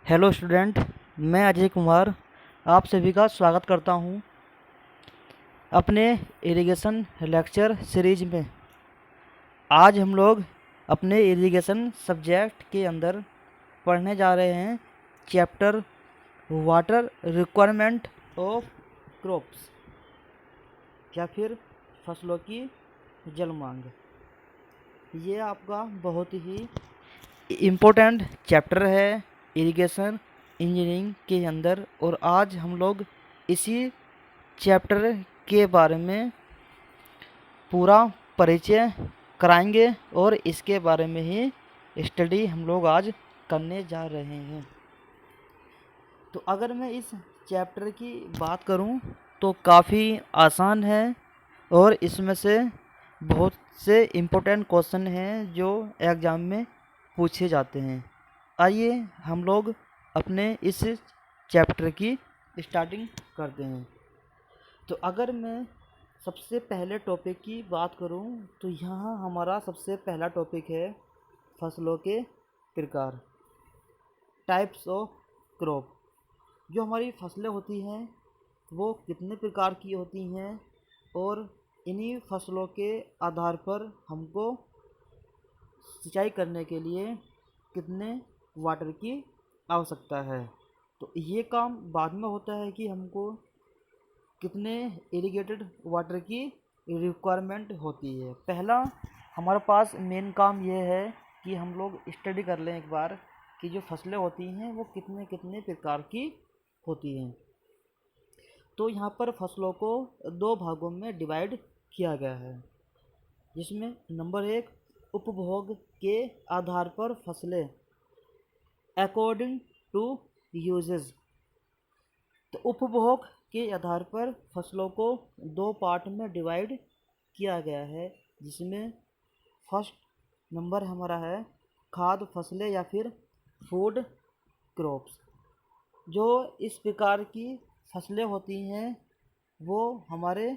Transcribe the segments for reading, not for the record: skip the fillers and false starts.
Hello student, मैं अजय कुमार आप सभी का स्वागत करता हूं अपने इरिगेशन लेक्चर सीरीज में। आज हम लोग अपने इरिगेशन सब्जेक्ट के अंदर पढ़ने जा रहे हैं chapter water requirement of crops या फिर फसलों की जल मांग। ये आपका बहुत ही इम्पोर्टेंट चैप्टर है इरिगेशन इंजीनियरिंग के अंदर, और आज हम लोग इसी चैप्टर के बारे में पूरा परिचय कराएंगे और इसके बारे में ही स्टडी हम लोग आज करने जा रहे हैं। तो अगर मैं इस चैप्टर की बात करूं तो काफ़ी आसान है और इसमें से बहुत से इम्पोर्टेंट क्वेश्चन हैं जो एग्ज़ाम में पूछे जाते हैं। आइए हम लोग अपने इस चैप्टर की स्टार्टिंग करते हैं। तो अगर मैं सबसे पहले टॉपिक की बात करूं तो यहाँ हमारा सबसे पहला टॉपिक है फसलों के प्रकार, टाइप्स ऑफ क्रॉप। जो हमारी फसलें होती हैं वो कितने प्रकार की होती हैं और इन्हीं फसलों के आधार पर हमको सिंचाई करने के लिए कितने वाटर की आवश्यकता है। तो ये काम बाद में होता है कि हमको कितने इरिगेटेड वाटर की रिक्वायरमेंट होती है। पहला हमारे पास मेन काम ये है कि हम लोग स्टडी कर लें एक बार कि जो फसलें होती हैं वो कितने कितने प्रकार की होती हैं। तो यहाँ पर फसलों को दो भागों में डिवाइड किया गया है, जिसमें नंबर एक उपभोग के आधार पर फसलें अकॉर्डिंग टू यूजेस। तो उपभोग के आधार पर फसलों को दो पार्ट में डिवाइड किया गया है, जिसमें फर्स्ट नंबर हमारा है खाद्य फसलें या फिर फूड क्रॉप्स। जो इस प्रकार की फसलें होती हैं वो हमारे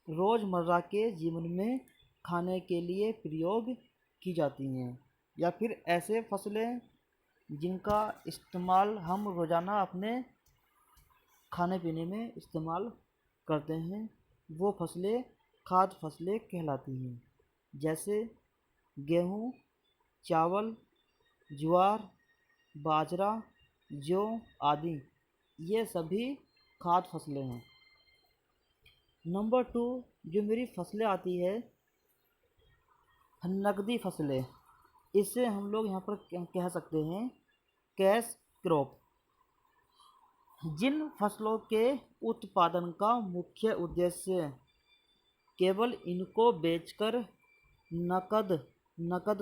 रोज़मर्रा के जीवन में खाने के लिए प्रयोग की जाती हैं, या फिर ऐसे फसलें जिनका इस्तेमाल हम रोज़ाना अपने खाने पीने में इस्तेमाल करते हैं, वो फसलें खाद्य फसलें कहलाती हैं। जैसे गेहूँ, चावल, ज्वार, बाजरा, जौ आदि, ये सभी खाद्य फसलें हैं। नंबर टू जो मेरी फसलें आती है नकदी फसलें, इसे हम लोग यहाँ पर कह सकते हैं कैश क्रॉप। जिन फसलों के उत्पादन का मुख्य उद्देश्य केवल इनको बेचकर नकद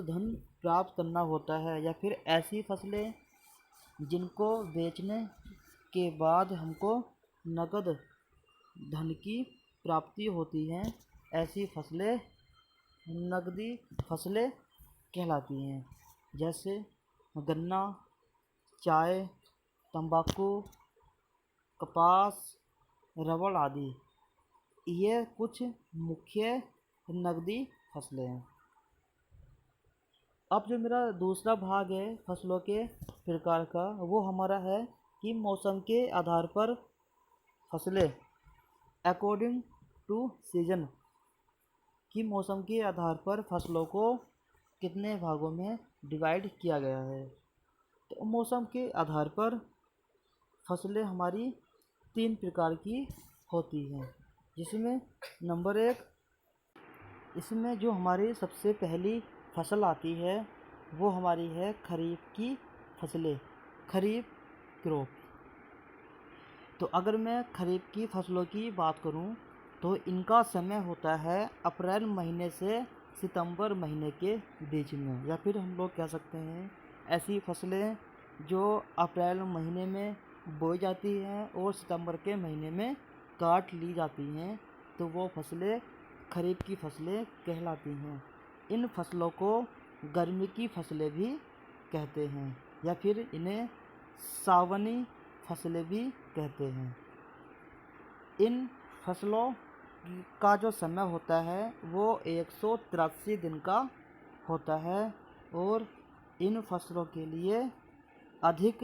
धन प्राप्त करना होता है, या फिर ऐसी फसलें जिनको बेचने के बाद हमको नकद धन की प्राप्ति होती हैं, ऐसी फसलें नकदी फसलें कहलाती हैं। जैसे गन्ना, चाय, तंबाकू, कपास, रबड़ आदि, ये कुछ मुख्य नकदी फसलें हैं। अब जो मेरा दूसरा भाग है फसलों के प्रकार का, वो हमारा है कि मौसम के आधार पर फसलें अकॉर्डिंग टू सीजन, कि मौसम के आधार पर फसलों को कितने भागों में डिवाइड किया गया है। तो मौसम के आधार पर फसलें हमारी तीन प्रकार की होती हैं, जिसमें नंबर एक, इसमें जो हमारी सबसे पहली फसल आती है वो हमारी है खरीफ की फसलें, खरीफ क्रॉप। तो अगर मैं खरीफ की फसलों की बात करूं तो इनका समय होता है अप्रैल महीने से सितंबर महीने के बीच में, या फिर हम लोग कह सकते हैं ऐसी फसलें जो अप्रैल महीने में बोई जाती हैं और सितंबर के महीने में काट ली जाती हैं, तो वो फसलें खरीफ की फसलें कहलाती हैं। इन फसलों को गर्मी की फसलें भी कहते हैं, या फिर इन्हें सावनी फसलें भी कहते हैं। इन फसलों का जो समय होता है वो 183 दिन का होता है, और इन फसलों के लिए अधिक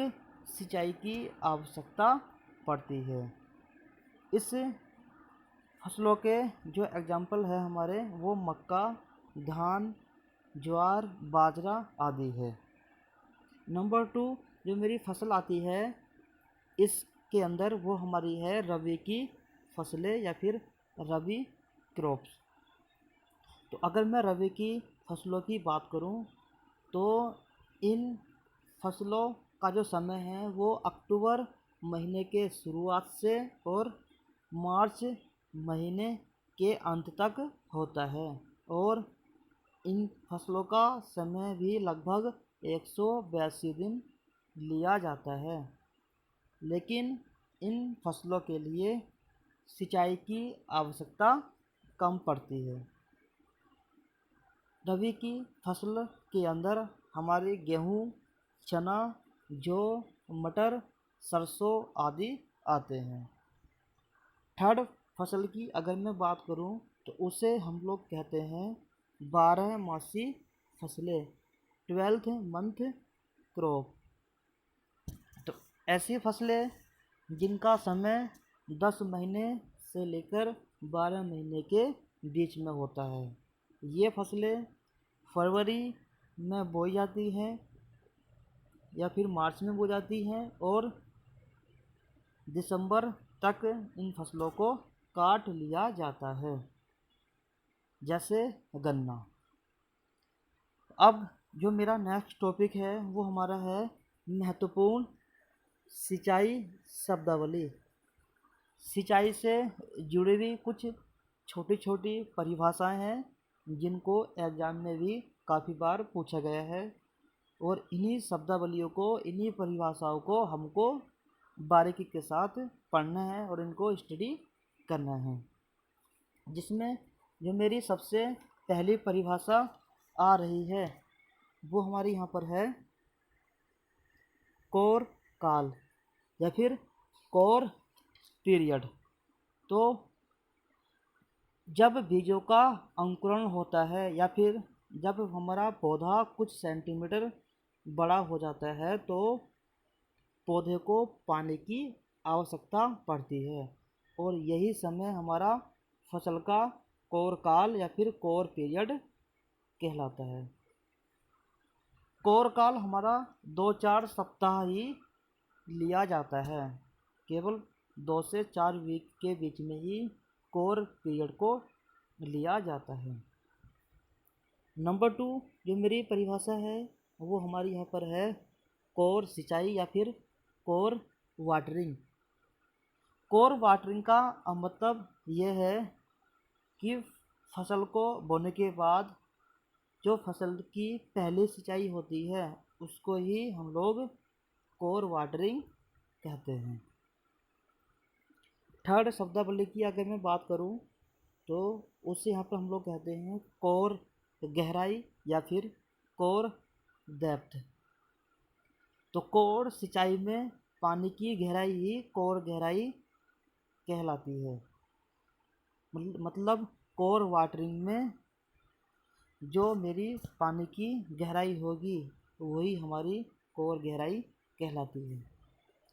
सिंचाई की आवश्यकता पड़ती है। इस फसलों के जो एग्जाम्पल है हमारे, वो मक्का, धान, ज्वार, बाजरा आदि है। नंबर 2 जो मेरी फसल आती है इसके अंदर, वो हमारी है रबी की फसलें या फिर रबी क्रॉप्स। तो अगर मैं रबी की फसलों की बात करूं तो इन फसलों का जो समय है वो अक्टूबर महीने के शुरुआत से और मार्च महीने के अंत तक होता है, और इन फसलों का समय भी लगभग 182 दिन लिया जाता है। लेकिन इन फसलों के लिए सिंचाई की आवश्यकता कम पड़ती है। रबी की फसल के अंदर हमारे गेहूँ, चना, जौ, मटर, सरसों आदि आते हैं। थर्ड फसल की अगर मैं बात करूं तो उसे हम लोग कहते हैं 12 मासी फसलें, 12th मंथ क्रॉप। तो ऐसी फसलें जिनका समय 10 महीने से लेकर 12 महीने के बीच में होता है। ये फसलें फरवरी में बोई जाती हैं या फिर मार्च में बोई जाती हैं, और दिसंबर तक इन फसलों को काट लिया जाता है, जैसे गन्ना। अब जो मेरा नेक्स्ट टॉपिक है वो हमारा है महत्वपूर्ण सिंचाई शब्दावली। सिंचाई से जुड़ी हुई कुछ छोटी छोटी परिभाषाएं हैं जिनको एग्जाम में भी काफ़ी बार पूछा गया है, और इन्हीं शब्दावलियों को, इन्हीं परिभाषाओं को हमको बारीकी के साथ पढ़ना है और इनको स्टडी करना है। जिसमें जो मेरी सबसे पहली परिभाषा आ रही है वो हमारी यहाँ पर है कोर काल या फिर कोर पीरियड। तो जब बीजों का अंकुरण होता है या फिर जब हमारा पौधा कुछ सेंटीमीटर बड़ा हो जाता है तो पौधे को पानी की आवश्यकता पड़ती है, और यही समय हमारा फसल का कोर काल या फिर कोर पीरियड कहलाता है। कोर काल हमारा 2-4 सप्ताह ही लिया जाता है, केवल 2 से 4 वीक के बीच में ही कोर पीरियड को लिया जाता है। नंबर 2 जो मेरी परिभाषा है वो हमारी यहाँ पर है कोर सिंचाई या फिर कोर वाटरिंग। कोर वाटरिंग का मतलब ये है कि फसल को बोने के बाद जो फसल की पहली सिंचाई होती है उसको ही हम लोग कोर वाटरिंग कहते हैं। थर्ड शब्दावली की अगर मैं बात करूं तो उससे यहाँ पर हम लोग कहते हैं कोर गहराई या फिर कोर डेप्थ। तो कोर सिंचाई में पानी की गहराई ही कोर गहराई कहलाती है। मतलब कोर वाटरिंग में जो मेरी पानी की गहराई होगी वही हमारी कोर गहराई कहलाती है।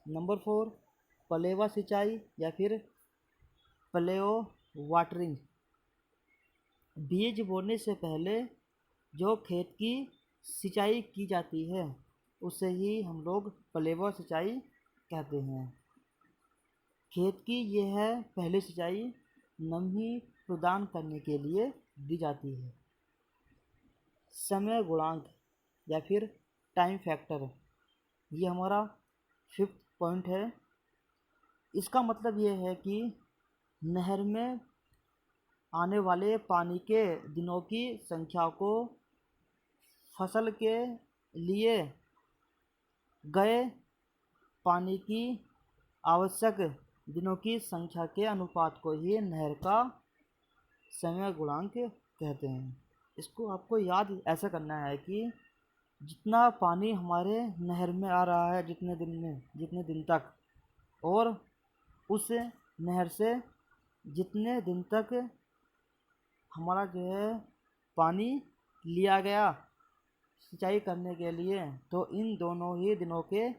नंबर 4 पलेवा सिंचाई या फिर पलेओ वाटरिंग। बीज बोने से पहले जो खेत की सिंचाई की जाती है उसे ही हम लोग पलेवा सिंचाई कहते हैं। खेत की यह पहली सिंचाई नमी प्रदान करने के लिए दी जाती है। समय गुणांक या फिर टाइम फैक्टर, ये हमारा 5th पॉइंट है। इसका मतलब ये है कि नहर में आने वाले पानी के दिनों की संख्या को फसल के लिए गए पानी की आवश्यक दिनों की संख्या के अनुपात को ही नहर का समय गुणांक कहते हैं। इसको आपको याद ऐसा करना है कि जितना पानी हमारे नहर में आ रहा है जितने दिन तक, और उस नहर से जितने दिन तक हमारा जो है पानी लिया गया सिंचाई करने के लिए, तो इन दोनों ही दिनों के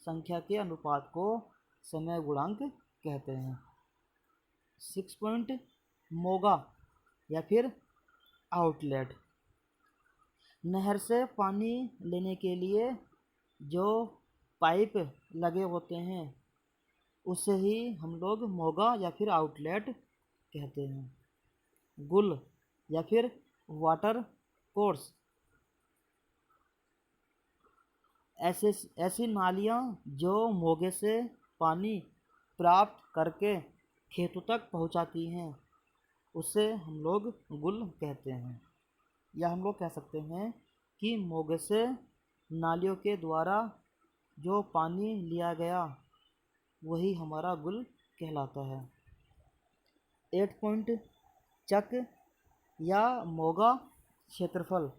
संख्या के अनुपात को समय गुणांक कहते हैं। 6 पॉइंट मोगा या फिर आउटलेट। नहर से पानी लेने के लिए जो पाइप लगे होते हैं उसे ही हम लोग मोगा या फिर आउटलेट कहते हैं। गुल या फिर वाटर कोर्स। ऐसी नालियाँ जो मोगे से पानी प्राप्त करके खेतों तक पहुँचाती हैं उसे हम लोग गुल कहते हैं। या हम लोग कह सकते हैं कि मोगे से नालियों के द्वारा जो पानी लिया गया वही हमारा गुल कहलाता है। 8 पॉइंट चक या मोगा क्षेत्रफल।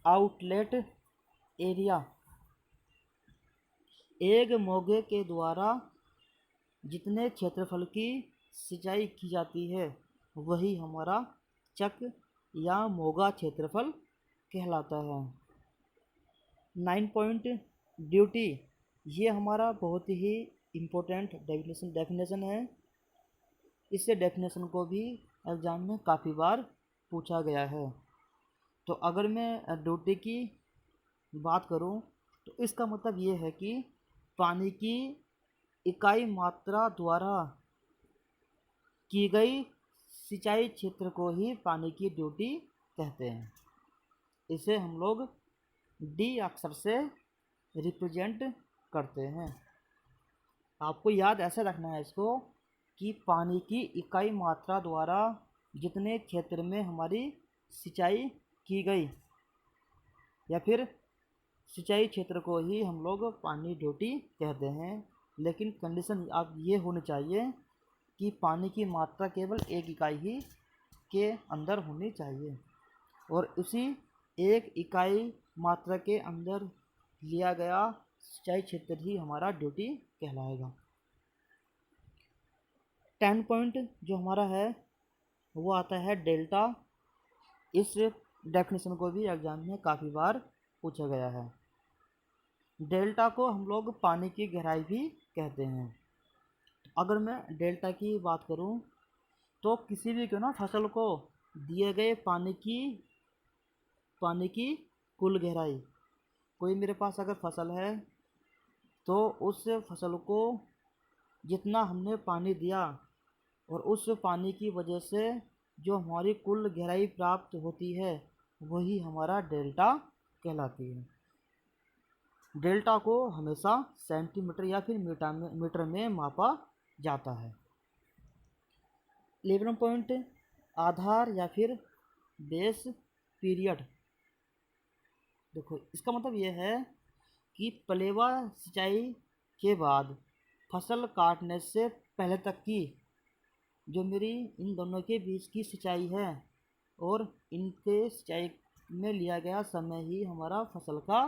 Outlet area. एक मोगे के द्वारा जितने क्षेत्रफल की सिंचाई की जाती है वही हमारा चक या मोगा क्षेत्रफल कहलाता है। 9 पॉइंट ड्यूटी। ये हमारा बहुत ही इम्पोर्टेंट डेफिनेशन है। इससे डेफिनेशन को भी एग्ज़ाम में काफ़ी बार पूछा गया है। तो अगर मैं ड्यूटी की बात करूं तो इसका मतलब ये है कि पानी की इकाई मात्रा द्वारा की गई सिंचाई क्षेत्र को ही पानी की ड्यूटी कहते हैं। इसे हम लोग डी अक्षर से रिप्रेजेंट करते हैं। आपको याद ऐसे रखना है इसको कि पानी की इकाई मात्रा द्वारा जितने क्षेत्र में हमारी सिंचाई की गई या फिर सिंचाई क्षेत्र को ही हम लोग पानी ड्यूटी कहते हैं। लेकिन कंडीशन आप ये होनी चाहिए कि पानी की मात्रा केवल एक इकाई ही के अंदर होनी चाहिए और उसी एक इकाई मात्रा के अंदर लिया गया सिंचाई क्षेत्र ही हमारा ड्यूटी कहलाएगा। 10 पॉइंट जो हमारा है वो आता है डेल्टा। इस डेफिनेशन को भी एग्जाम में काफ़ी बार पूछा गया है। डेल्टा को हम लोग पानी की गहराई भी कहते हैं। अगर मैं डेल्टा की बात करूं तो किसी भी फसल को दिए गए पानी की कुल गहराई। कोई मेरे पास अगर फसल है तो उस फसल को जितना हमने पानी दिया और उस पानी की वजह से जो हमारी कुल गहराई प्राप्त होती है वही हमारा डेल्टा कहलाती है। डेल्टा को हमेशा सेंटीमीटर या फिर मीटर में मापा जाता है। 11 पॉइंट आधार या फिर बेस पीरियड। देखो इसका मतलब ये है कि पलेवा सिंचाई के बाद फसल काटने से पहले तक की जो मेरी इन दोनों के बीच की सिंचाई है और इनके सिंचाई में लिया गया समय ही हमारा फसल का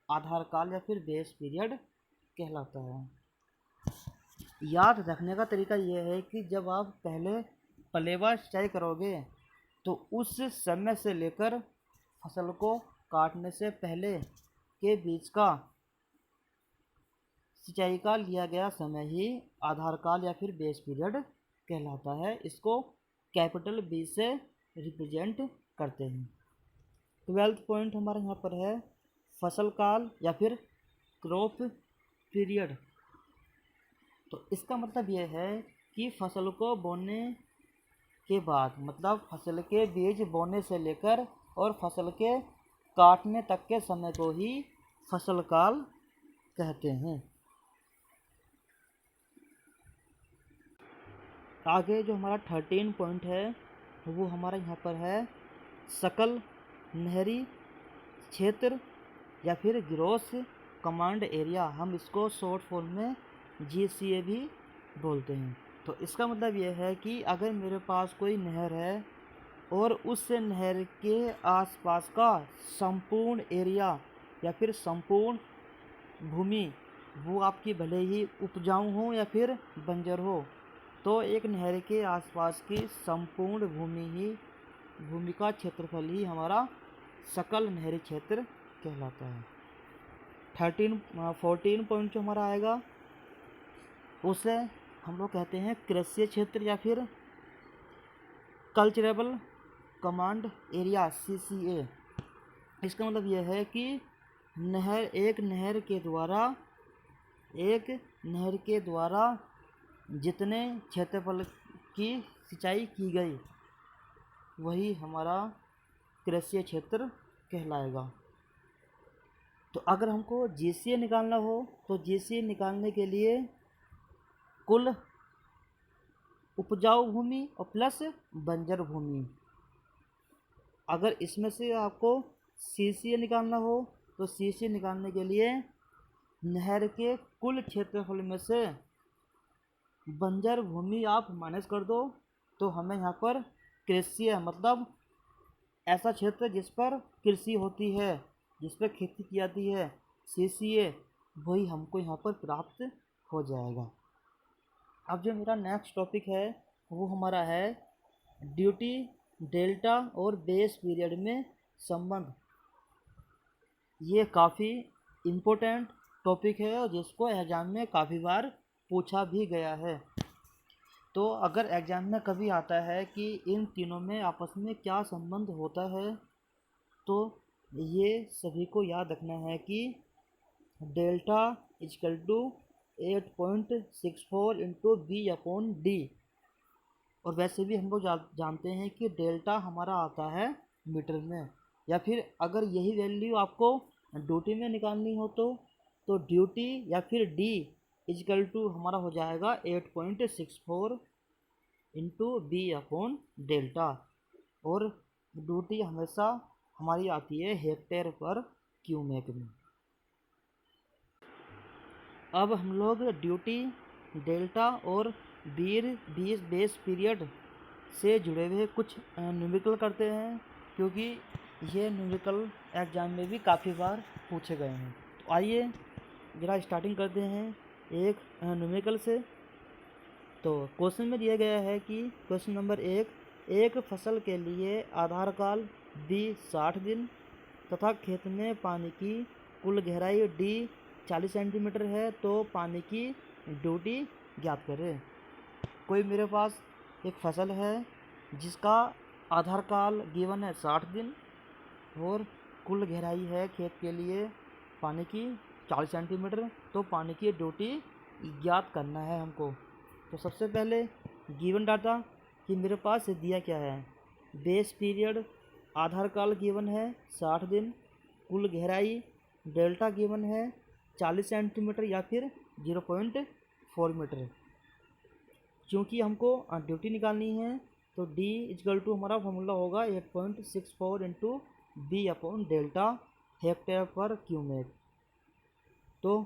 आधार काल या फिर बेस पीरियड कहलाता है। याद रखने का तरीका यह है कि जब आप पहले पलेवा सिंचाई करोगे तो उस समय से लेकर फसल को काटने से पहले के बीच का सिंचाई का लिया गया समय ही आधार काल या फिर बेस पीरियड कहलाता है। इसको कैपिटल बी से रिप्रेजेंट करते हैं। 12 पॉइंट हमारे यहाँ पर है फसल काल या फिर क्रॉप पीरियड। तो इसका मतलब ये है कि फसल को बोने के बाद मतलब फसल के बीज बोने से लेकर और फसल के काटने तक के समय को ही फसल काल कहते हैं। आगे जो हमारा 13 पॉइंट है वो हमारा यहाँ पर है सकल नहरी क्षेत्र या फिर ग्रॉस कमांड एरिया। हम इसको शॉर्ट फॉर्म में GCA भी बोलते हैं। तो इसका मतलब ये है कि अगर मेरे पास कोई नहर है और उस नहर के आसपास का संपूर्ण एरिया या फिर संपूर्ण भूमि वो आपकी भले ही उपजाऊ हो या फिर बंजर हो तो एक नहर के आसपास की संपूर्ण भूमि का क्षेत्रफल ही हमारा सकल नहरी क्षेत्र कहलाता है। 14 पॉइंट जो हमारा आएगा उसे हम लोग कहते हैं कृषि क्षेत्र या फिर कल्चरेबल कमांड एरिया CCA। इसका मतलब यह है कि एक नहर के द्वारा जितने क्षेत्रफल की सिंचाई की गई वही हमारा कृषि क्षेत्र कहलाएगा। तो अगर हमको GCA निकालना हो तो GCA निकालने के लिए कुल उपजाऊ भूमि और प्लस बंजर भूमि, अगर इसमें से आपको CCA निकालना हो तो CCA निकालने के लिए नहर के कुल क्षेत्रफल में से बंजर भूमि आप माइनस कर दो तो हमें यहाँ पर कृषि मतलब ऐसा क्षेत्र जिस पर कृषि होती है, जिस पर खेती की जाती है, CCA वही हमको यहाँ पर प्राप्त हो जाएगा। अब जो मेरा नेक्स्ट टॉपिक है वो हमारा है ड्यूटी, डेल्टा और बेस पीरियड में संबंध। ये काफ़ी इम्पोर्टेंट टॉपिक है और जिसको एग्ज़ाम में काफ़ी बार पूछा भी गया है। तो अगर एग्ज़ाम में कभी आता है कि इन तीनों में आपस में क्या संबंध होता है तो ये सभी को याद रखना है कि delta is equal to 8.64 into B/D। और वैसे भी हम लोग जानते हैं कि डेल्टा हमारा आता है मीटर में, या फिर अगर यही वैल्यू आपको ड्यूटी में निकालनी हो तो ड्यूटी या फिर D इजकल टू हमारा हो जाएगा 8.64 इंटू B/डेल्टा। और ड्यूटी हमेशा हमारी आती है हेक्टेयर पर क्यूमेक में। अब हम लोग ड्यूटी, डेल्टा और बेस पीरियड से जुड़े हुए कुछ न्यूमेरिकल करते हैं, क्योंकि ये न्यूमेरिकल एग्जाम में भी काफ़ी बार पूछे गए हैं। तो आइए ज़रा स्टार्टिंग करते हैं एक न्यूमेरिकल से। तो क्वेश्चन में दिया गया है कि क्वेश्चन नंबर 1, एक फसल के लिए आधार काल B 60 दिन तथा खेत में पानी की कुल गहराई D 40 सेंटीमीटर है, तो पानी की ड्यूटी ज्ञात करें। कोई मेरे पास एक फसल है जिसका आधार काल गिवन है 60 दिन और कुल गहराई है खेत के लिए पानी की 40 सेंटीमीटर, तो पानी की ड्यूटी ज्ञात करना है हमको। तो सबसे पहले गिवन डाटा कि मेरे पास दिया क्या है, बेस पीरियड आधार काल गिवन है 60 दिन, कुल गहराई डेल्टा गिवन है 40 सेंटीमीटर या फिर 0.4 मीटर। क्योंकि हमको ड्यूटी निकालनी है तो D इजकल टू हमारा फॉर्मूला होगा 8.64 इंटू B/डेल्टा हेक्टेयर पर क्यूमेक। तो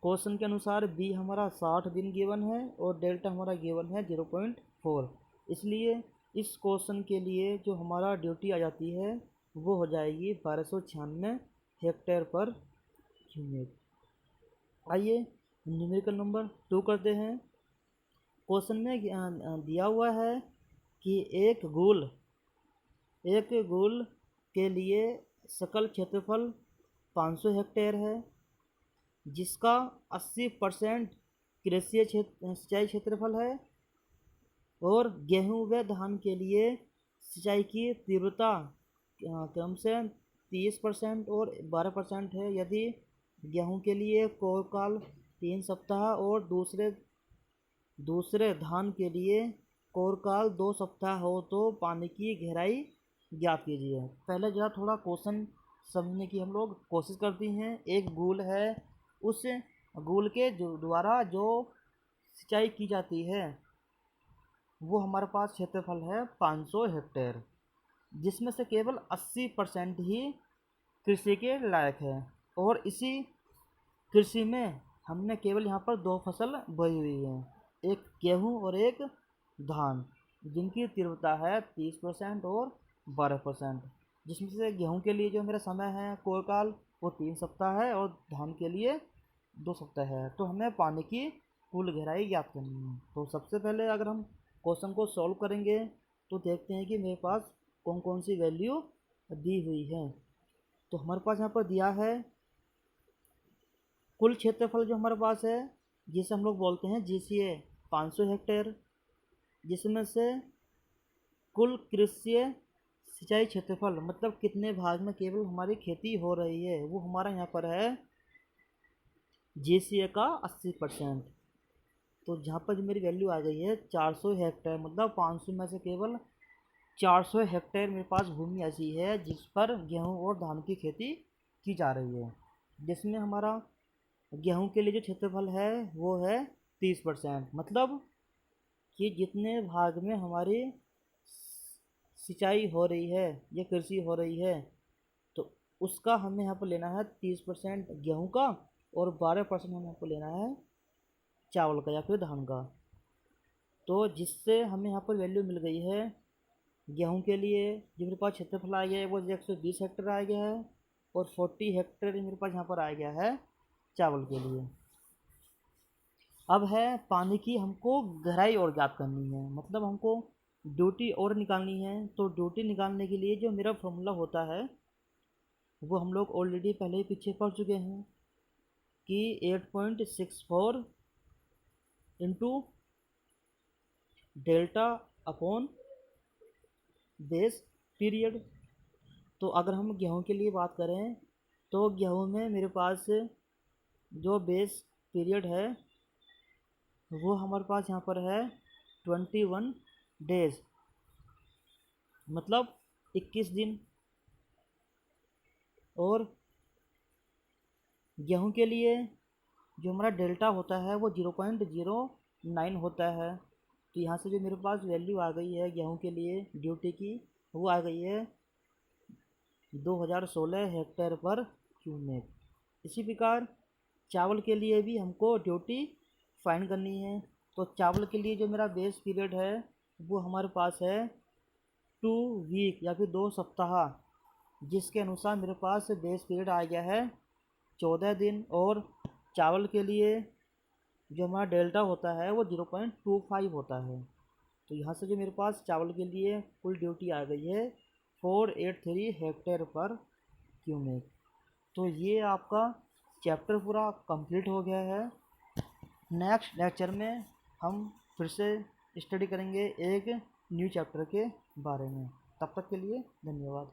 क्वेश्चन के अनुसार B हमारा 60 दिन गिवन है और डेल्टा हमारा गिवन है 0.4, इसलिए इस क्वेश्चन के लिए जो हमारा ड्यूटी आ जाती है वो हो जाएगी 1296 हेक्टेयर पर क्यूमेक। आइए न्यूमेरिकल नंबर 2 करते हैं। क्वेश्चन में दिया हुआ है कि एक गोल के लिए सकल क्षेत्रफल 500 हेक्टेयर है, जिसका 80% कृषि सिंचाई क्षेत्रफल है, और गेहूं व धान के लिए सिंचाई की तीव्रता क्रम से 30% और 12% है। यदि गेहूं के लिए कोरकाल 3 सप्ताह और दूसरे धान के लिए कोरकाल 2 सप्ताह हो तो पानी की गहराई ज्ञात कीजिए। पहले जरा थोड़ा क्वेश्चन समझने की हम लोग कोशिश करते हैं। एक गोल है, उस गोल के द्वारा जो सिंचाई की जाती है वो हमारे पास क्षेत्रफल है 500 हेक्टेयर, जिसमें से केवल 80% ही कृषि के लायक है, और इसी कृषि में हमने केवल यहाँ पर 2 फसल बोई हुई है, एक गेहूँ और एक धान, जिनकी तीव्रता है 30% और 12%। जिसमें से गेहूँ के लिए जो मेरा समय है कोरकाल वो 3 सप्ताह है और धान के लिए 2 सप्ताह है। तो हमें पानी की कुल गहराई ज्ञात करनी है। तो सबसे पहले अगर हम क्वेश्चन को सॉल्व करेंगे तो देखते हैं कि मेरे पास कौन कौन सी वैल्यू दी हुई है। तो हमारे पास यहाँ पर दिया है कुल क्षेत्रफल जो हमारे पास है जिसे हम लोग बोलते हैं GCA 500 हेक्टेयर, जिसमें से कुल कृषि सिंचाई क्षेत्रफल मतलब कितने भाग में केवल हमारी खेती हो रही है वो हमारा यहाँ पर है GCA का 80%। तो जहाँ पर जो मेरी वैल्यू आ गई है 400 हेक्टेयर, मतलब 500 में से केवल 400 हेक्टेयर मेरे पास भूमि ऐसी है जिस पर गेहूं और धान की खेती की जा रही है, जिसमें हमारा गेहूं के लिए जो क्षेत्रफल है वो है 30%। मतलब कि जितने भाग में हमारी सिंचाई हो रही है या कृषि हो रही है तो उसका हमें यहाँ पर लेना है 30% गेहूं का, और 12% हमें यहाँ पर लेना है चावल का या फिर धान का। तो जिससे हमें यहाँ पर वैल्यू मिल गई है गेहूं के लिए जो मेरे पास क्षेत्रफल आ गया है वो 120 हेक्टेयर आ गया है, और 40 हेक्टेयर मेरे पास यहाँ पर आ गया है चावल के लिए। अब है पानी की हमको गहराई और ज्ञात करनी है, मतलब हमको ड्यूटी और निकालनी है। तो ड्यूटी निकालने के लिए जो मेरा फॉर्मूला होता है वो हम लोग ऑलरेडी पहले ही पीछे पढ़ चुके हैं कि 8.64 into delta upon base period. तो अगर हम गेहूं के लिए बात करें तो गेहूं में मेरे पास जो बेस पीरियड है वो हमारे पास यहाँ पर है 21 डेज, मतलब 21 दिन। और गेहूं के लिए जो हमारा डेल्टा होता है वो 0.09 होता है। तो यहाँ से जो मेरे पास वैल्यू आ गई है गेहूं के लिए ड्यूटी की वो आ गई है 2016 हेक्टेयर पर क्यूमेक। इसी प्रकार चावल के लिए भी हमको ड्यूटी फाइंड करनी है। तो चावल के लिए जो मेरा बेस पीरियड है वो हमारे पास है 2 वीक या फिर 2 सप्ताह, जिसके अनुसार मेरे पास बेस पीरियड आ गया है 14 दिन। और चावल के लिए जो हमारा डेल्टा होता है वो 0.25 होता है। तो यहाँ से जो मेरे पास चावल के लिए कुल ड्यूटी आ गई है 483 हेक्टेयर पर क्यूमेक। तो ये आपका चैप्टर पूरा कंप्लीट हो गया है। नेक्स्ट लेक्चर में हम फिर से स्टडी करेंगे एक न्यू चैप्टर के बारे में। तब तक के लिए धन्यवाद।